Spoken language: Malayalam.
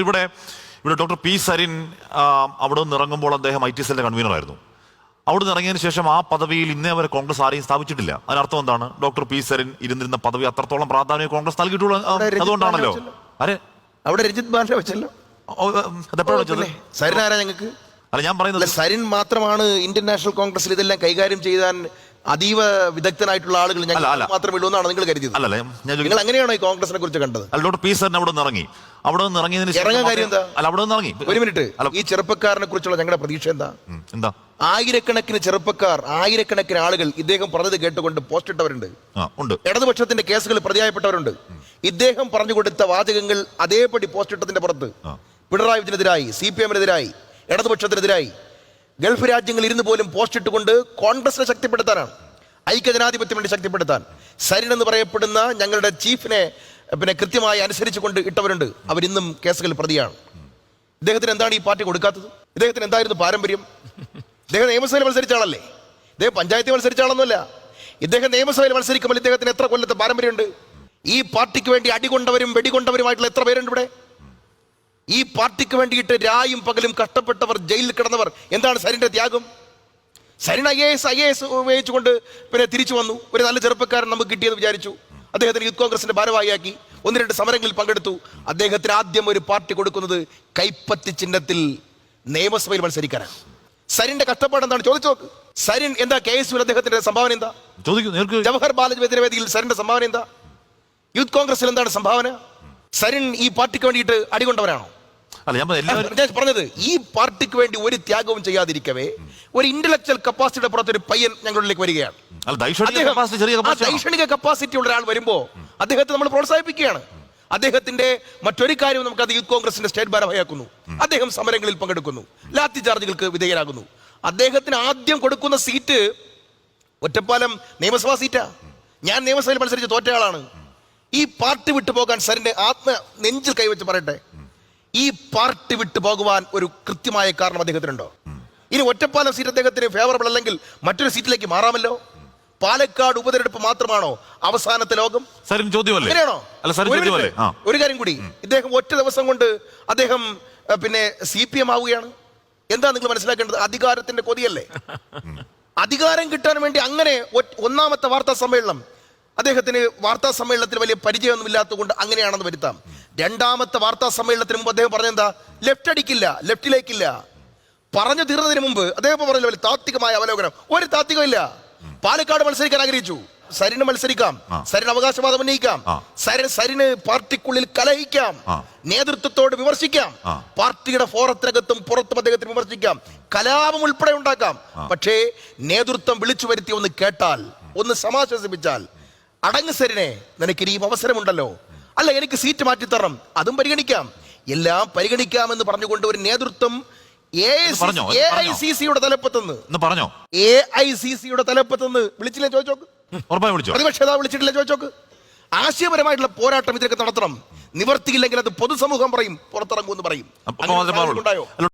ഇവിടെ ഇവിടെ ഡോക്ടർ പി സരിൻ അവിടെ നിന്ന് ഇറങ്ങുമ്പോൾ അദ്ദേഹം IT സെല്ലിന്റെ കൺവീനറായിരുന്നു. അവിടെ നിന്ന് ഇറങ്ങിയതിനു ശേഷം ആ പദവിയിൽ ഇന്നേ വരെ കോൺഗ്രസ് ആരെയും സ്ഥാപിച്ചിട്ടില്ല. അതിനർത്ഥം എന്താണ്? ഡോക്ടർ പി സരിൻ ഇരുന്നിരുന്ന പദവി അത്രത്തോളം പ്രാധാന്യം കോൺഗ്രസ് നൽകിയിട്ടുള്ള അതുകൊണ്ടാണല്ലോ. അരെ അവിടെ രജിത് ഭാഷ വെച്ചല്ലോ. അതെപ്പോഴാണ് വെച്ചത്? സരിൻ ആരാ ഞങ്ങൾക്ക്? അല്ല, ഞാൻ പറയുന്നത് സരിൻ മാത്രമാണ് ഇന്ത്യൻ നാഷണൽ കോൺഗ്രസിൽ ഇതെല്ലാം കൈകാര്യം ചെയ്യാൻ അതീവ വിദഗ്ധനായിട്ടുള്ള ആളുകൾ മാത്രമേ ഉള്ളൂ എന്നാണ് നിങ്ങൾ കരുതിയത്? അല്ലല്ല, നിങ്ങൾ അങ്ങനെയാണോ ഈ കോൺഗ്രസിനെ കുറിച്ച് കണ്ടത്? അല്ല, ഡോക്ടർ പി സരിൻ അവിടെ നിന്ന് ഇറങ്ങി. അവിടെ നിന്ന് ഇറങ്ങിയതിന് ഇറങ്ങാൻ കാര്യം എന്താ? അല്ല, അവിടെ നിന്ന് ഇറങ്ങി. ഒരു മിനിറ്റ്, ഈ ചെറുപ്പക്കാരനെ കുറിച്ചുള്ള ഞങ്ങളുടെ പ്രതീക്ഷ എന്താ? എന്താ? ആയിരക്കണക്കിന് ചെറുപ്പക്കാർ, ആയിരക്കണക്കിന് ആളുകൾ ഇദ്ദേഹം പറഞ്ഞത് കേട്ടുകൊണ്ട് പോസ്റ്റ് ഇട്ടവരുണ്ട്. ഇടതുപക്ഷത്തിന്റെ കേസുകൾ പ്രതിയായപ്പെട്ടവരുണ്ട്. ഇദ്ദേഹം പറഞ്ഞു കൊടുത്ത വാചകങ്ങൾ അതേപടി പോസ്റ്റ് ഇട്ടതിന്റെ പുറത്ത് പിണറായി വിജയനെതിരായി, CPM-നെതിരായി, ഇടതുപക്ഷത്തിനെതിരായി ഗൾഫ് രാജ്യങ്ങളിൽ ഇരുന്ന് പോലും പോസ്റ്റ് ഇട്ടുകൊണ്ട് കോൺഗ്രസിനെ ശക്തിപ്പെടുത്താനാണ്, ഐക്യജനാധിപത്യം വേണ്ടി ശക്തിപ്പെടുത്താൻ സരിൻ എന്ന് പറയപ്പെടുന്ന ഞങ്ങളുടെ ചീഫിനെ കൃത്യമായി അനുസരിച്ചുകൊണ്ട് ഇട്ടവരുണ്ട്. അവരിന്നും കേസുകൾ പ്രതിയാണ്. ഇദ്ദേഹത്തിന് എന്താണ് ഈ പാർട്ടി കൊടുക്കാത്തത്? ഇദ്ദേഹത്തിന് എന്തായിരുന്നു പാരമ്പര്യം? ഇദ്ദേഹം നിയമസഭയിൽ മത്സരിച്ച ആളല്ലേ? ഇദ്ദേഹം പഞ്ചായത്തിൽ മത്സരിച്ച ആളൊന്നുമല്ല. ഇദ്ദേഹം നിയമസഭയിൽ മത്സരിക്കുമ്പോൾ ഇദ്ദേഹത്തിന് എത്ര കൊല്ലത്തെ പാരമ്പര്യമുണ്ട്? ഈ പാർട്ടിക്ക് വേണ്ടി അടികൊണ്ടവരും വെടികൊണ്ടവരുമായിട്ടുള്ള എത്ര പേരുണ്ട് ഇവിടെ? ഈ പാർട്ടിക്ക് വേണ്ടിയിട്ട് രായും പകലും കഷ്ടപ്പെട്ടവർ, ജയിലിൽ കിടന്നവർ. എന്താണ് സരിന്റെ ത്യാഗം? സരിൻ IAS ഉപയോഗിച്ചുകൊണ്ട് തിരിച്ചു വന്നു. ഒരു നല്ല ചെറുപ്പക്കാരൻ നമുക്ക് കിട്ടിയെന്ന് വിചാരിച്ചു. അദ്ദേഹത്തിന് യൂത്ത് കോൺഗ്രസിന്റെ ഭാരവാഹിയാക്കി. 1-2 സമരങ്ങളിൽ പങ്കെടുത്തു. അദ്ദേഹത്തിന് ആദ്യം ഒരു പാർട്ടി കൊടുക്കുന്നത് കൈപ്പത്തി ചിഹ്നത്തിൽ നിയമസഭയിൽ മത്സരിക്കാനാണ്. സരിന്റെ കഷ്ടപ്പാട് എന്താണ് ചോദിച്ചു നോക്ക്. സരിൻ എന്താ KSU അദ്ദേഹത്തിന്റെ സംഭാവന എന്താ? ജവഹർ ബാലജി വേദിയിൽ സരിന്റെ സംഭാവന എന്താ? യൂത്ത് കോൺഗ്രസിൽ എന്താണ് സംഭാവന? സരിൻ ഈ പാർട്ടിക്ക് വേണ്ടിയിട്ട് അടികൊണ്ടവരാണോ? ഞാൻ പറഞ്ഞത്, ഈ പാർട്ടിക്ക് വേണ്ടി ഒരു ത്യാഗവും ചെയ്യാതിരിക്കവേ ഒരു ഇന്റലക്ച്വൽ കപ്പാസിറ്റിയുടെ പുറത്തൊരു പയ്യൻ ഞങ്ങളിലേക്ക് വരികയാണ്. ദൈക്ഷണിക കപ്പാസിറ്റി ഉള്ള ഒരാൾ വരുമ്പോ അദ്ദേഹത്തെ നമ്മൾ പ്രോത്സാഹിപ്പിക്കുകയാണ്. അദ്ദേഹത്തിന്റെ മറ്റൊരു കാര്യം നമുക്ക് അത് യൂത്ത് കോൺഗ്രസിന്റെ സ്റ്റേറ്റ് ഭാരവാഹിയാക്കുന്നു. അദ്ദേഹം സമരങ്ങളിൽ പങ്കെടുക്കുന്നു, ലാത്തി ചാർജുകൾക്ക് വിധേയനാകുന്നു. അദ്ദേഹത്തിന് ആദ്യം കൊടുക്കുന്ന സീറ്റ് ഒറ്റപ്പാലം നിയമസഭാ സീറ്റാ. ഞാൻ നിയമസഭയിൽ മത്സരിച്ച് തോറ്റ ആളാണ്. ഈ പാർട്ടി വിട്ടു പോകാൻ സരിന്റെ നെഞ്ചിൽ കൈവച്ച് പറയട്ടെ, ഈ പാർട്ടി വിട്ടു പോകുവാൻ ഒരു കൃത്യമായ കാരണം അദ്ദേഹത്തിനുണ്ടോ? ഇനി ഒറ്റപ്പാലം സീറ്റ് അദ്ദേഹത്തിന് ഫേവറബിൾ അല്ലെങ്കിൽ മറ്റൊരു സീറ്റിലേക്ക് മാറാമല്ലോ. പാലക്കാട് ഉപതെരഞ്ഞെടുപ്പ് മാത്രമാണോ അവസാനത്തെ ലോകം? അങ്ങനെയാണോ? ഒരു കാര്യം കൂടി, ഇദ്ദേഹം ഒറ്റ ദിവസം കൊണ്ട് അദ്ദേഹം CPM ആവുകയാണ്. എന്താ നിങ്ങൾ മനസ്സിലാക്കേണ്ടത്? അധികാരത്തിന്റെ കൊതിയല്ലേ? അധികാരം കിട്ടാൻ വേണ്ടി അങ്ങനെ ഒന്നാമത്തെ വാർത്താ സമ്മേളനം, അദ്ദേഹത്തിന് വാർത്താ സമ്മേളനത്തിൽ വലിയ പരിചയമൊന്നും ഇല്ലാത്തതുകൊണ്ട് അങ്ങനെയാണെന്ന് വരുത്താം. രണ്ടാമത്തെ വാർത്താ സമ്മേളനത്തിന് മുമ്പ് അദ്ദേഹം പറഞ്ഞെന്താ? ലെഫ്റ്റ് അടിക്കില്ല, ലെഫ്റ്റിലേക്കില്ല. പറഞ്ഞു തീർന്നതിന് മുമ്പ് അദ്ദേഹം പറഞ്ഞ വലിയ താത്വികമായ അവലോകനം. ഒരു താത്വികമില്ല. പാലക്കാട് മത്സരിക്കാൻ ആഗ്രഹിച്ചു. സരിന് മത്സരിക്കാം, സരിന് അവകാശവാദം ഉന്നയിക്കാം, സരിന് പാർട്ടിക്കുള്ളിൽ കലഹിക്കാം, നേതൃത്വത്തോട് വിമർശിക്കാം, പാർട്ടിയുടെ ഫോറത്തിനകത്തും പുറത്തും അദ്ദേഹത്തിന് വിമർശിക്കാം, കലാപം ഉൾപ്പെടെ ഉണ്ടാക്കാം. പക്ഷേ നേതൃത്വം വിളിച്ചു വരുത്തി ഒന്ന് കേട്ടാൽ, ഒന്ന് സമാശ്വസിപ്പിച്ചാൽ, അടങ്ങ് സരിനെ, നിനക്ക് ഇനിയും അവസരമുണ്ടല്ലോ, അല്ല എനിക്ക് സീറ്റ് മാറ്റിത്തരണം, അതും പരിഗണിക്കാം, എല്ലാം പരിഗണിക്കാമെന്ന് പറഞ്ഞുകൊണ്ട് ഒരു നേതൃത്വം AICC-യുടെ തലപ്പത്തുനിന്ന് വിളിച്ചില്ലേ ചോദിച്ചോക്ക്? പ്രതിപക്ഷ നേതാവ് വിളിച്ചിട്ടില്ല ചോദിച്ചോക്ക്? ആശയപരമായിട്ടുള്ള പോരാട്ടം ഇതിലേക്ക് നടത്തണം. നിവർത്തിയില്ലെങ്കിൽ അത് പൊതുസമൂഹം പറയും, പുറത്തിറങ്ങുമെന്ന് പറയും. ഉണ്ടായോ?